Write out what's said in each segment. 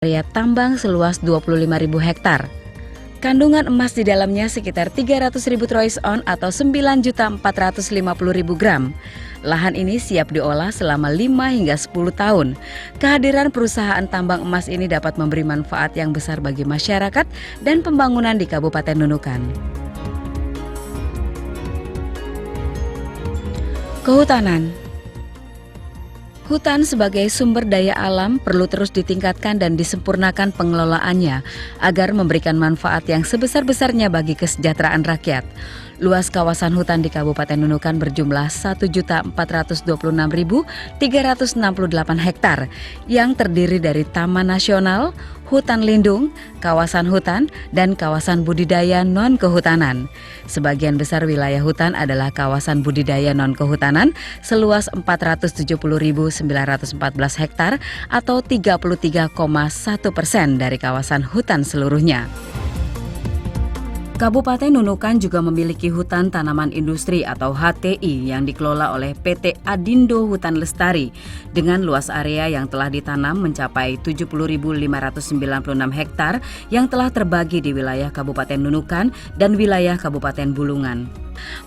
area tambang seluas 25.000 hektar. Kandungan emas di dalamnya sekitar 300.000 troy ounce atau 9.450.000 gram. Lahan ini siap diolah selama 5 hingga 10 tahun. Kehadiran perusahaan tambang emas ini dapat memberi manfaat yang besar bagi masyarakat dan pembangunan di Kabupaten Nunukan. Kehutanan. Hutan sebagai sumber daya alam perlu terus ditingkatkan dan disempurnakan pengelolaannya agar memberikan manfaat yang sebesar-besarnya bagi kesejahteraan rakyat. Luas kawasan hutan di Kabupaten Nunukan berjumlah 1.426.368 hektar yang terdiri dari taman nasional, hutan lindung, kawasan hutan, dan kawasan budidaya non-kehutanan. Sebagian besar wilayah hutan adalah kawasan budidaya non-kehutanan seluas 470.914 hektar atau 33,1% dari kawasan hutan seluruhnya. Kabupaten Nunukan juga memiliki hutan tanaman industri atau HTI yang dikelola oleh PT Adindo Hutan Lestari dengan luas area yang telah ditanam mencapai 70.596 hektar yang telah terbagi di wilayah Kabupaten Nunukan dan wilayah Kabupaten Bulungan.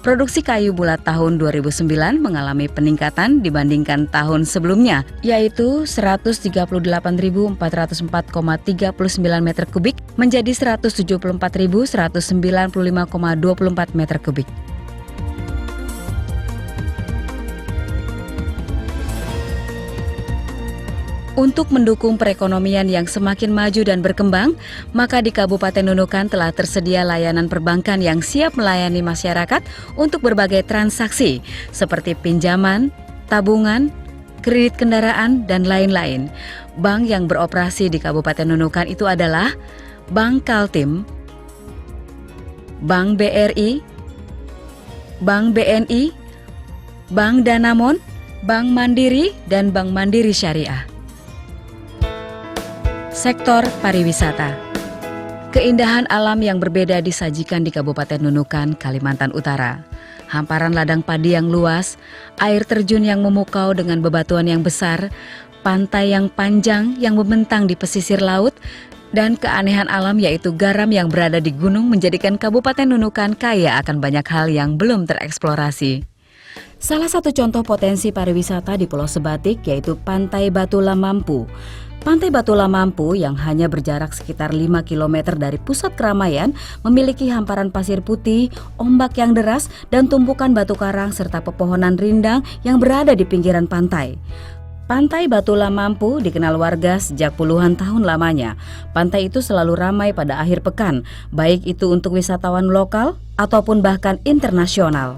Produksi kayu bulat tahun 2009 mengalami peningkatan dibandingkan tahun sebelumnya, yaitu 138.404,39 meter kubik menjadi 174.195,24 meter kubik. Untuk mendukung perekonomian yang semakin maju dan berkembang, maka di Kabupaten Nunukan telah tersedia layanan perbankan yang siap melayani masyarakat untuk berbagai transaksi seperti pinjaman, tabungan, kredit kendaraan, dan lain-lain. Bank yang beroperasi di Kabupaten Nunukan itu adalah Bank Kaltim, Bank BRI, Bank BNI, Bank Danamon, Bank Mandiri, dan Bank Mandiri Syariah. Sektor pariwisata. Keindahan alam yang berbeda disajikan di Kabupaten Nunukan, Kalimantan Utara. Hamparan ladang padi yang luas, air terjun yang memukau dengan bebatuan yang besar, pantai yang panjang yang membentang di pesisir laut, dan keanehan alam yaitu garam yang berada di gunung menjadikan Kabupaten Nunukan kaya akan banyak hal yang belum tereksplorasi. Salah satu contoh potensi pariwisata di Pulau Sebatik yaitu Pantai Batu Lamampu. Pantai Batu Lamampu yang hanya berjarak sekitar 5 km dari pusat keramaian memiliki hamparan pasir putih, ombak yang deras, dan tumpukan batu karang serta pepohonan rindang yang berada di pinggiran pantai. Pantai Batu Lamampu dikenal warga sejak puluhan tahun lamanya. Pantai itu selalu ramai pada akhir pekan, baik itu untuk wisatawan lokal ataupun bahkan internasional.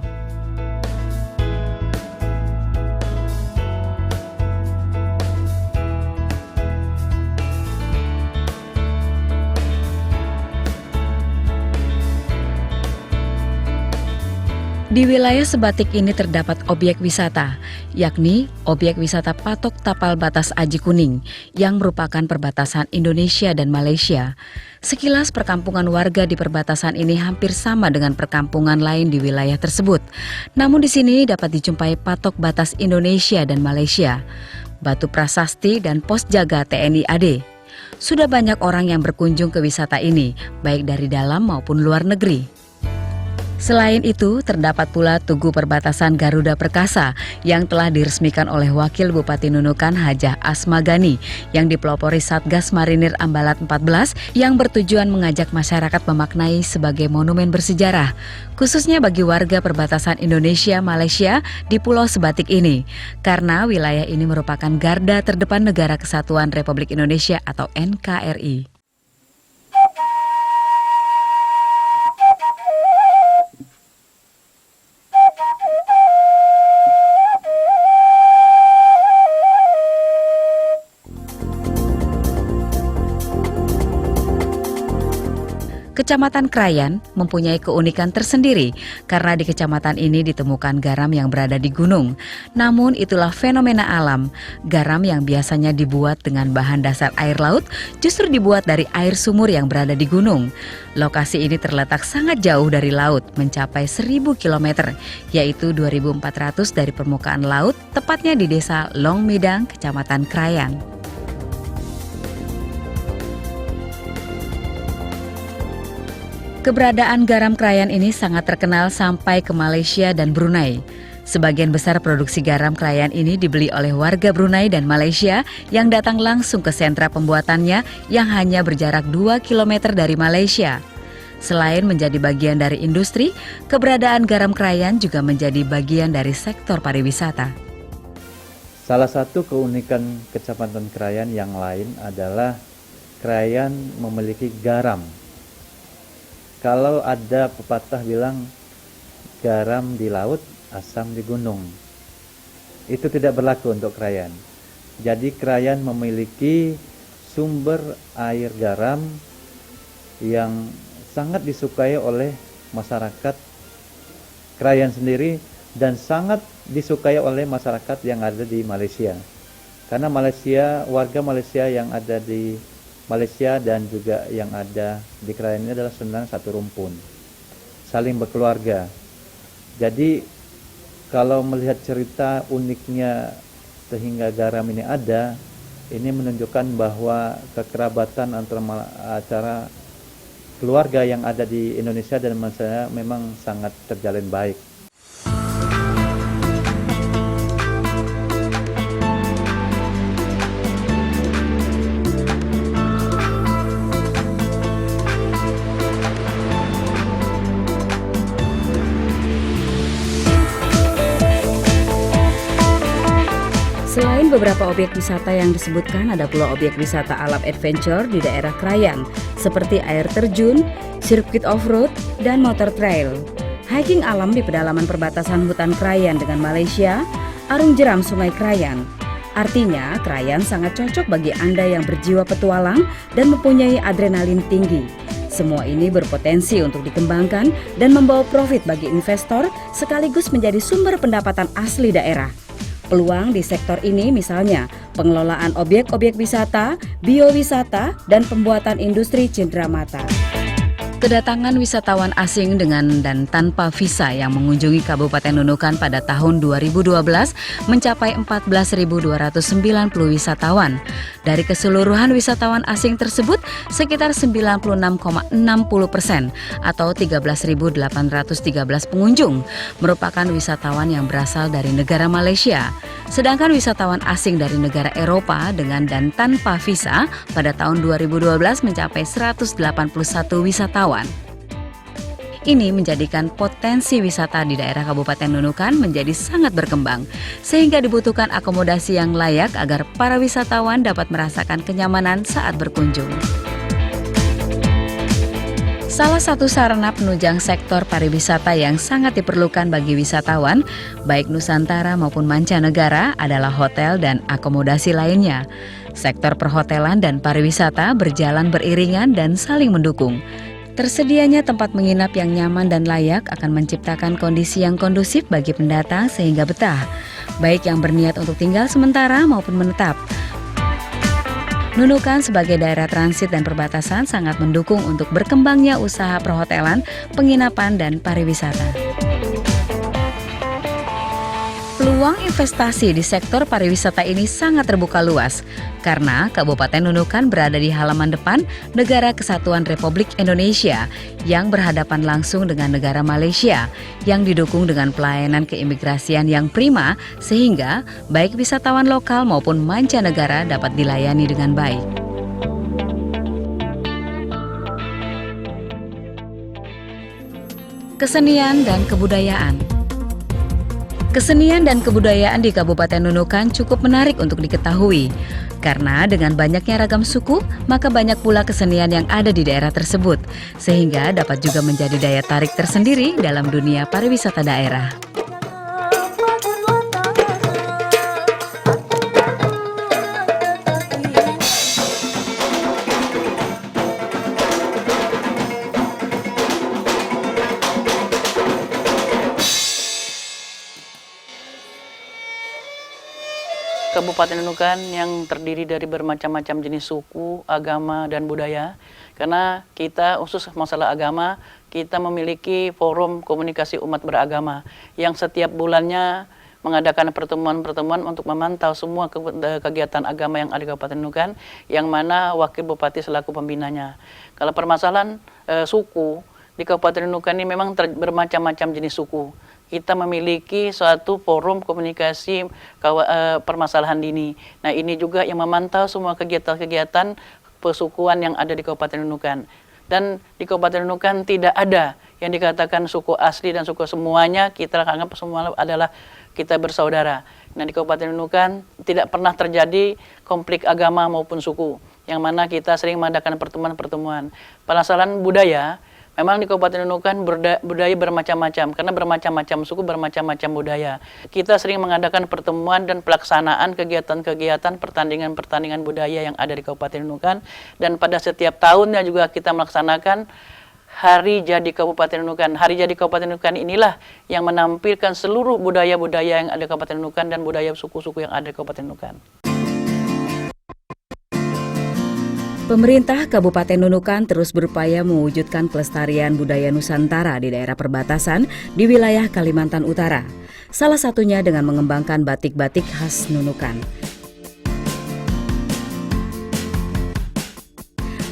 Di wilayah Sebatik ini terdapat objek wisata, yakni objek wisata Patok Tapal Batas Aji Kuning yang merupakan perbatasan Indonesia dan Malaysia. Sekilas perkampungan warga di perbatasan ini hampir sama dengan perkampungan lain di wilayah tersebut. Namun di sini dapat dijumpai patok batas Indonesia dan Malaysia, batu prasasti dan pos jaga TNI AD. Sudah banyak orang yang berkunjung ke wisata ini, baik dari dalam maupun luar negeri. Selain itu, terdapat pula Tugu Perbatasan Garuda Perkasa yang telah diresmikan oleh Wakil Bupati Nunukan Hajah Asma Gani yang dipelopori Satgas Marinir Ambalat 14 yang bertujuan mengajak masyarakat memaknai sebagai monumen bersejarah, khususnya bagi warga perbatasan Indonesia-Malaysia di Pulau Sebatik ini, karena wilayah ini merupakan garda terdepan Negara Kesatuan Republik Indonesia atau NKRI. Kecamatan Krayan mempunyai keunikan tersendiri karena di kecamatan ini ditemukan garam yang berada di gunung. Namun itulah fenomena alam. Garam yang biasanya dibuat dengan bahan dasar air laut justru dibuat dari air sumur yang berada di gunung. Lokasi ini terletak sangat jauh dari laut, mencapai 1.000 km, yaitu 2.400 dari permukaan laut, tepatnya di Desa Long Midang, Kecamatan Krayan. Keberadaan garam Krayan ini sangat terkenal sampai ke Malaysia dan Brunei. Sebagian besar produksi garam Krayan ini dibeli oleh warga Brunei dan Malaysia yang datang langsung ke sentra pembuatannya yang hanya berjarak 2 km dari Malaysia. Selain menjadi bagian dari industri, keberadaan garam Krayan juga menjadi bagian dari sektor pariwisata. Salah satu keunikan Kecamatan Krayan yang lain adalah Krayan memiliki garam. Kalau ada pepatah bilang garam di laut, asam di gunung. Itu tidak berlaku untuk Krayan. Jadi Krayan memiliki sumber air garam yang sangat disukai oleh masyarakat Krayan sendiri dan sangat disukai oleh masyarakat yang ada di Malaysia. Karena warga Malaysia yang ada di Malaysia dan juga yang ada di Krayan ini adalah sebenarnya satu rumpun, saling berkeluarga. Jadi kalau melihat cerita uniknya sehingga garam ini ada, ini menunjukkan bahwa kekerabatan antara keluarga yang ada di Indonesia dan Malaysia memang sangat terjalin baik. Selain beberapa objek wisata yang disebutkan, ada pula objek wisata alam adventure di daerah Krayan, seperti air terjun, sirkuit off-road, dan motor trail. Hiking alam di pedalaman perbatasan hutan Krayan dengan Malaysia, arung jeram Sungai Krayan. Artinya, Krayan sangat cocok bagi Anda yang berjiwa petualang dan mempunyai adrenalin tinggi. Semua ini berpotensi untuk dikembangkan dan membawa profit bagi investor sekaligus menjadi sumber pendapatan asli daerah. Peluang di sektor ini misalnya pengelolaan objek-objek wisata, biowisata, dan pembuatan industri cenderamata. Kedatangan wisatawan asing dengan dan tanpa visa yang mengunjungi Kabupaten Nunukan pada tahun 2012 mencapai 14.290 wisatawan. Dari keseluruhan wisatawan asing tersebut, sekitar 96,60% atau 13.813 pengunjung merupakan wisatawan yang berasal dari negara Malaysia. Sedangkan wisatawan asing dari negara Eropa dengan dan tanpa visa pada tahun 2012 mencapai 181 wisatawan. Ini menjadikan potensi wisata di daerah Kabupaten Nunukan menjadi sangat berkembang, sehingga dibutuhkan akomodasi yang layak agar para wisatawan dapat merasakan kenyamanan saat berkunjung. Salah satu sarana penunjang sektor pariwisata yang sangat diperlukan bagi wisatawan, baik Nusantara maupun mancanegara, adalah hotel dan akomodasi lainnya. Sektor perhotelan dan pariwisata berjalan beriringan dan saling mendukung. Tersedianya tempat menginap yang nyaman dan layak akan menciptakan kondisi yang kondusif bagi pendatang sehingga betah, baik yang berniat untuk tinggal sementara maupun menetap. Nunukan sebagai daerah transit dan perbatasan sangat mendukung untuk berkembangnya usaha perhotelan, penginapan, dan pariwisata. Peluang investasi di sektor pariwisata ini sangat terbuka luas karena Kabupaten Nunukan berada di halaman depan Negara Kesatuan Republik Indonesia yang berhadapan langsung dengan negara Malaysia yang didukung dengan pelayanan keimigrasian yang prima sehingga baik wisatawan lokal maupun mancanegara dapat dilayani dengan baik. Kesenian dan kebudayaan. Kesenian dan kebudayaan di Kabupaten Nunukan cukup menarik untuk diketahui. Karena dengan banyaknya ragam suku, maka banyak pula kesenian yang ada di daerah tersebut. Sehingga dapat juga menjadi daya tarik tersendiri dalam dunia pariwisata daerah. Kabupaten Nunukan yang terdiri dari bermacam-macam jenis suku, agama, dan budaya. Karena kita khusus masalah agama, kita memiliki forum komunikasi umat beragama yang setiap bulannya mengadakan pertemuan-pertemuan untuk memantau semua kegiatan agama yang ada di Kabupaten Nunukan, yang mana Wakil Bupati selaku pembinanya. Kalau permasalahan suku, di Kabupaten Nunukan ini memang bermacam-macam jenis suku. Kita memiliki suatu forum komunikasi permasalahan dini. Nah, ini juga yang memantau semua kegiatan-kegiatan pesukuan yang ada di Kabupaten Nunukan. Dan di Kabupaten Nunukan tidak ada yang dikatakan suku asli dan suku semuanya, kita anggap semua adalah kita bersaudara. Nah, di Kabupaten Nunukan tidak pernah terjadi konflik agama maupun suku, yang mana kita sering mengadakan pertemuan-pertemuan. Permasalahan budaya, memang di Kabupaten Nunukan budaya bermacam-macam, karena bermacam-macam suku, bermacam-macam budaya. Kita sering mengadakan pertemuan dan pelaksanaan kegiatan-kegiatan pertandingan-pertandingan budaya yang ada di Kabupaten Nunukan. Dan pada setiap tahunnya juga kita melaksanakan Hari Jadi Kabupaten Nunukan. Hari Jadi Kabupaten Nunukan inilah yang menampilkan seluruh budaya-budaya yang ada di Kabupaten Nunukan dan budaya suku-suku yang ada di Kabupaten Nunukan. Pemerintah Kabupaten Nunukan terus berupaya mewujudkan kelestarian budaya Nusantara di daerah perbatasan di wilayah Kalimantan Utara. Salah satunya dengan mengembangkan batik-batik khas Nunukan.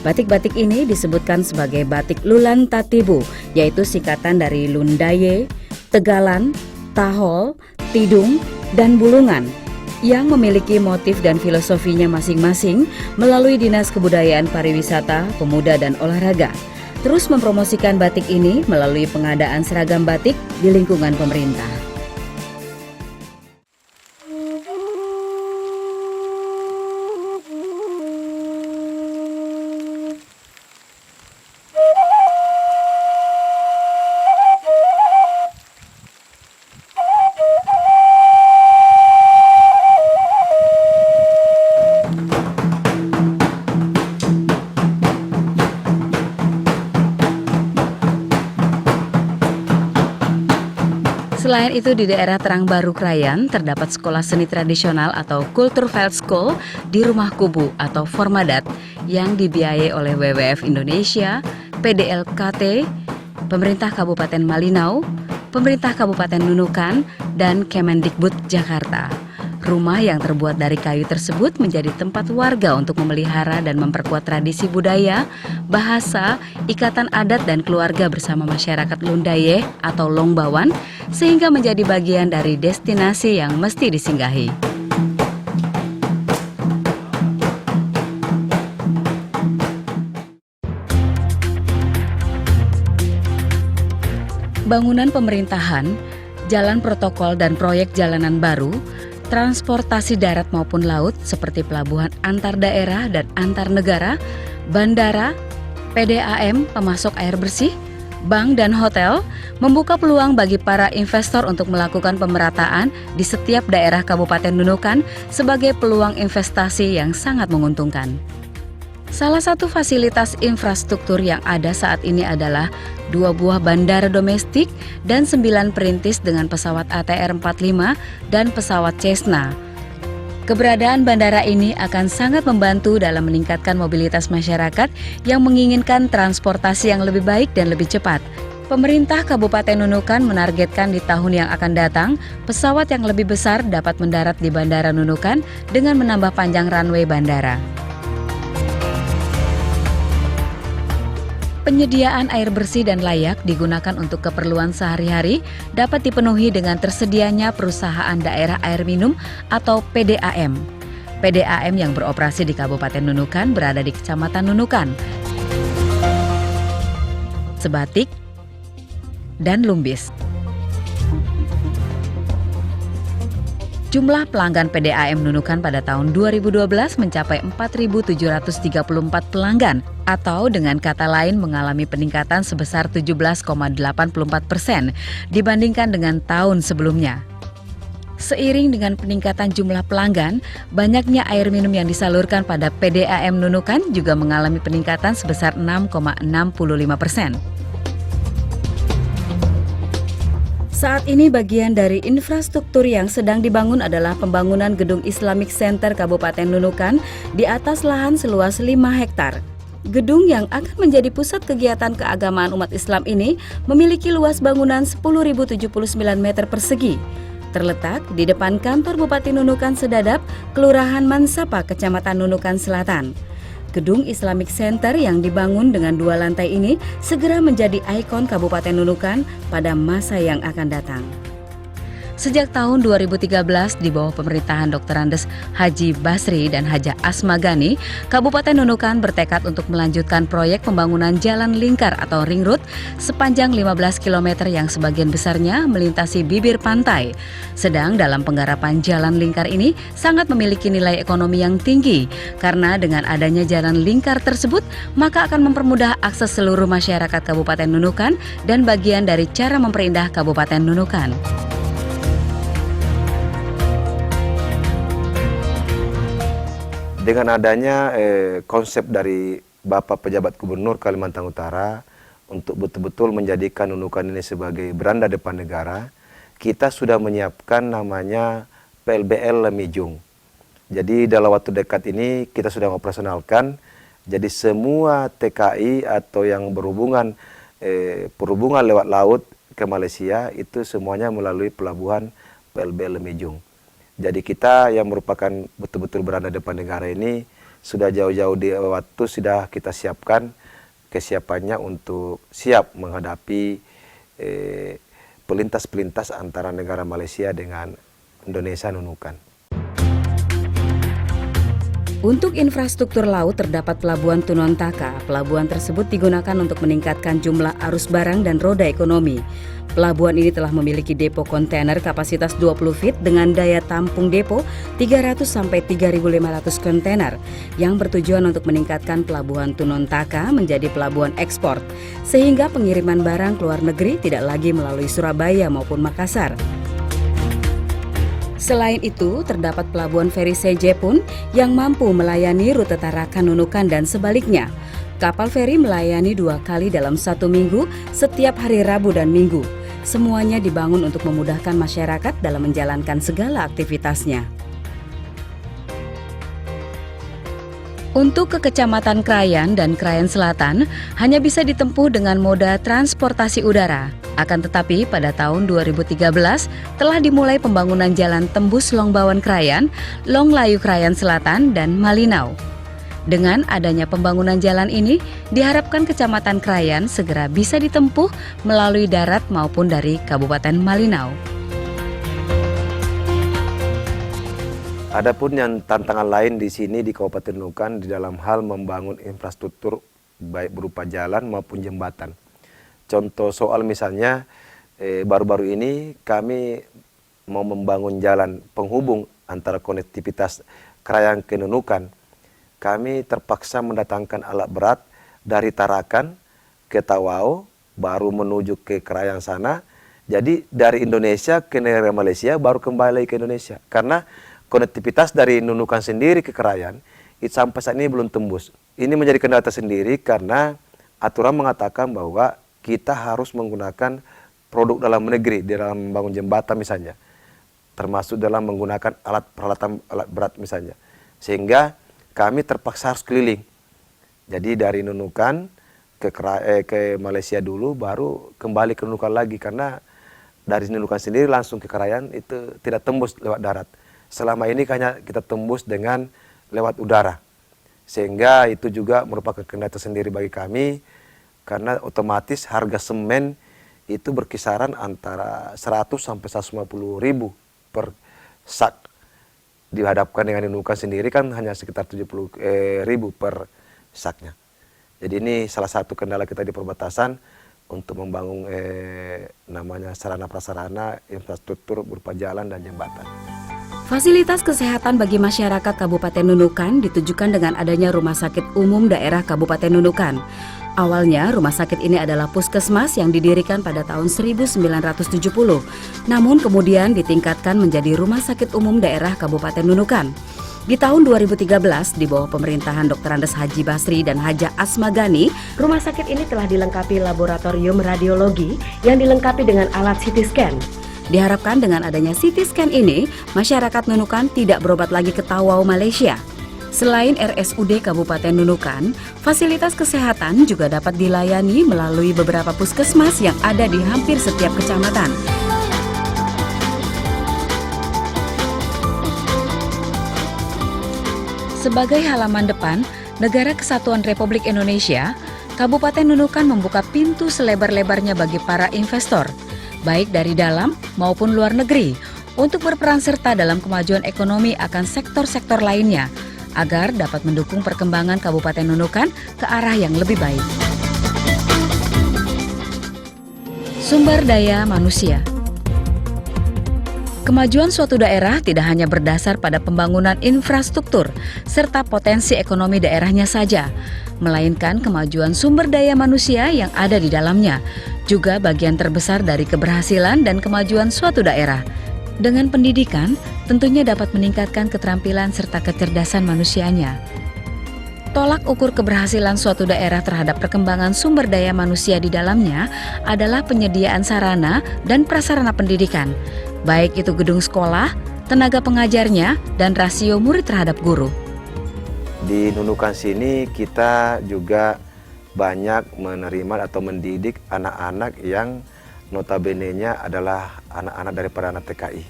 Batik-batik ini disebutkan sebagai batik Lulan Tatibu, yaitu singkatan dari Lundaye, Tegalan, Tahol, Tidung, dan Bulungan, yang memiliki motif dan filosofinya masing-masing melalui Dinas Kebudayaan Pariwisata, Pemuda dan Olahraga. Terus mempromosikan batik ini melalui pengadaan seragam batik di lingkungan pemerintah. Selain itu, di daerah Terangbaru Krayan terdapat sekolah seni tradisional atau Kulturveld School di Rumah Kubu atau Formadat yang dibiayai oleh WWF Indonesia, PDLKT, Pemerintah Kabupaten Malinau, Pemerintah Kabupaten Nunukan, dan Kemendikbud Jakarta. Rumah yang terbuat dari kayu tersebut menjadi tempat warga untuk memelihara dan memperkuat tradisi budaya, bahasa, ikatan adat dan keluarga bersama masyarakat Lundaye atau Longbawan, sehingga menjadi bagian dari destinasi yang mesti disinggahi. Bangunan pemerintahan, jalan protokol dan proyek jalanan baru, transportasi darat maupun laut seperti pelabuhan antar daerah dan antar negara, bandara, PDAM, pemasok air bersih, bank dan hotel, membuka peluang bagi para investor untuk melakukan pemerataan di setiap daerah Kabupaten Nunukan sebagai peluang investasi yang sangat menguntungkan. Salah satu fasilitas infrastruktur yang ada saat ini adalah 2 buah bandara domestik dan 9 perintis dengan pesawat ATR-45 dan pesawat Cessna. Keberadaan bandara ini akan sangat membantu dalam meningkatkan mobilitas masyarakat yang menginginkan transportasi yang lebih baik dan lebih cepat. Pemerintah Kabupaten Nunukan menargetkan di tahun yang akan datang, pesawat yang lebih besar dapat mendarat di Bandara Nunukan dengan menambah panjang runway bandara. Penyediaan air bersih dan layak digunakan untuk keperluan sehari-hari dapat dipenuhi dengan tersedianya perusahaan daerah air minum atau PDAM. PDAM yang beroperasi di Kabupaten Nunukan berada di Kecamatan Nunukan, Sebatik, dan Lumbis. Jumlah pelanggan PDAM Nunukan pada tahun 2012 mencapai 4.734 pelanggan, atau dengan kata lain mengalami peningkatan sebesar 17,84% dibandingkan dengan tahun sebelumnya. Seiring dengan peningkatan jumlah pelanggan, banyaknya air minum yang disalurkan pada PDAM Nunukan juga mengalami peningkatan sebesar 6,65%. Saat ini bagian dari infrastruktur yang sedang dibangun adalah pembangunan Gedung Islamic Center Kabupaten Nunukan di atas lahan seluas 5 hektar. Gedung yang akan menjadi pusat kegiatan keagamaan umat Islam ini memiliki luas bangunan 10.079 meter persegi. Terletak di depan kantor Bupati Nunukan Sedadap, Kelurahan Mansapa, Kecamatan Nunukan Selatan. Gedung Islamic Center yang dibangun dengan 2 lantai ini segera menjadi ikon Kabupaten Nunukan pada masa yang akan datang. Sejak tahun 2013 di bawah pemerintahan Dr. Andes Haji Basri dan Haja Asma Ghani, Kabupaten Nunukan bertekad untuk melanjutkan proyek pembangunan jalan lingkar atau ring road sepanjang 15 km yang sebagian besarnya melintasi bibir pantai. Sedang dalam penggarapan jalan lingkar ini sangat memiliki nilai ekonomi yang tinggi karena dengan adanya jalan lingkar tersebut maka akan mempermudah akses seluruh masyarakat Kabupaten Nunukan dan bagian dari cara memperindah Kabupaten Nunukan. Dengan adanya konsep dari Bapak Pejabat Gubernur Kalimantan Utara untuk betul-betul menjadikan Nunukan ini sebagai beranda depan negara, kita sudah menyiapkan namanya PLBL Lemijung. Jadi dalam waktu dekat ini kita sudah operasionalkan, jadi semua TKI atau yang berhubungan perhubungan lewat laut ke Malaysia itu semuanya melalui pelabuhan PLBL Lemijung. Jadi kita yang merupakan betul-betul berada depan negara ini sudah jauh-jauh di waktu sudah kita siapkan kesiapannya untuk siap menghadapi pelintas-pelintas antara negara Malaysia dengan Indonesia Nunukan. Untuk infrastruktur laut terdapat Pelabuhan Tunontaka. Pelabuhan tersebut digunakan untuk meningkatkan jumlah arus barang dan roda ekonomi. Pelabuhan ini telah memiliki depo kontainer kapasitas 20 feet dengan daya tampung depo 300 sampai 3.500 kontainer yang bertujuan untuk meningkatkan Pelabuhan Tunontaka menjadi pelabuhan ekspor sehingga pengiriman barang ke luar negeri tidak lagi melalui Surabaya maupun Makassar. Selain itu, terdapat pelabuhan feri Sejepun yang mampu melayani rute Tarakan Nunukan dan sebaliknya. Kapal feri melayani 2 kali dalam 1 minggu setiap hari Rabu dan Minggu. Semuanya dibangun untuk memudahkan masyarakat dalam menjalankan segala aktivitasnya. Untuk ke Kecamatan Krayan dan Krayan Selatan hanya bisa ditempuh dengan moda transportasi udara. Akan tetapi pada tahun 2013 telah dimulai pembangunan jalan tembus Longbawan Krayan, Longlayu Krayan Selatan, dan Malinau. Dengan adanya pembangunan jalan ini, diharapkan Kecamatan Krayan segera bisa ditempuh melalui darat maupun dari Kabupaten Malinau. Adapun yang tantangan lain di sini di Kabupaten Nunukan di dalam hal membangun infrastruktur baik berupa jalan maupun jembatan. Contoh soal misalnya baru-baru ini kami mau membangun jalan penghubung antara konektivitas Krayan ke Nunukan. Kami terpaksa mendatangkan alat berat dari Tarakan ke Tawau baru menuju ke Krayan sana. Jadi dari Indonesia ke negara Malaysia baru kembali ke Indonesia karena konektivitas dari Nunukan sendiri ke Krayan itu sampai saat ini belum tembus. Ini menjadi kendala tersendiri karena aturan mengatakan bahwa kita harus menggunakan produk dalam negeri di dalam membangun jembatan misalnya, termasuk dalam menggunakan peralatan alat berat misalnya. Sehingga kami terpaksa harus keliling. Jadi dari Nunukan ke Malaysia dulu, baru kembali ke Nunukan lagi karena dari Nunukan sendiri langsung ke Krayan itu tidak tembus lewat darat. Selama ini hanya kita tembus dengan lewat udara. Sehingga itu juga merupakan kendala tersendiri bagi kami karena otomatis harga semen itu berkisaran antara 100 sampai 150 ribu per sak. Dihadapkan dengan Nunukan sendiri kan hanya sekitar 70 ribu per saknya. Jadi ini salah satu kendala kita di perbatasan untuk membangun namanya sarana prasarana infrastruktur berupa jalan dan jembatan. Fasilitas kesehatan bagi masyarakat Kabupaten Nunukan ditujukan dengan adanya Rumah Sakit Umum Daerah Kabupaten Nunukan. Awalnya rumah sakit ini adalah puskesmas yang didirikan pada tahun 1970. Namun kemudian ditingkatkan menjadi Rumah Sakit Umum Daerah Kabupaten Nunukan. Di tahun 2013 di bawah pemerintahan Dr. Andes Haji Basri dan Haja Asma Ghani, rumah sakit ini telah dilengkapi laboratorium radiologi yang dilengkapi dengan alat CT scan. Diharapkan dengan adanya CT scan ini, masyarakat Nunukan tidak berobat lagi ke Tawau, Malaysia. Selain RSUD Kabupaten Nunukan, fasilitas kesehatan juga dapat dilayani melalui beberapa puskesmas yang ada di hampir setiap kecamatan. Sebagai halaman depan, Negara Kesatuan Republik Indonesia, Kabupaten Nunukan membuka pintu selebar-lebarnya bagi para investor, baik dari dalam maupun luar negeri, untuk berperan serta dalam kemajuan ekonomi akan sektor-sektor lainnya, agar dapat mendukung perkembangan Kabupaten Nunukan ke arah yang lebih baik. Sumber daya manusia. Kemajuan suatu daerah tidak hanya berdasar pada pembangunan infrastruktur serta potensi ekonomi daerahnya saja, melainkan kemajuan sumber daya manusia yang ada di dalamnya, juga bagian terbesar dari keberhasilan dan kemajuan suatu daerah. Dengan pendidikan, tentunya dapat meningkatkan keterampilan serta kecerdasan manusianya. Tolak ukur keberhasilan suatu daerah terhadap perkembangan sumber daya manusia di dalamnya adalah penyediaan sarana dan prasarana pendidikan, baik itu gedung sekolah, tenaga pengajarnya, dan rasio murid terhadap guru. Di Nunukan sini kita juga banyak menerima atau mendidik anak-anak yang notabene-nya adalah anak-anak daripada anak TKI.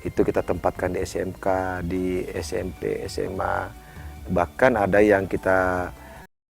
Itu kita tempatkan di SMK, di SMP, SMA. Bahkan ada yang kita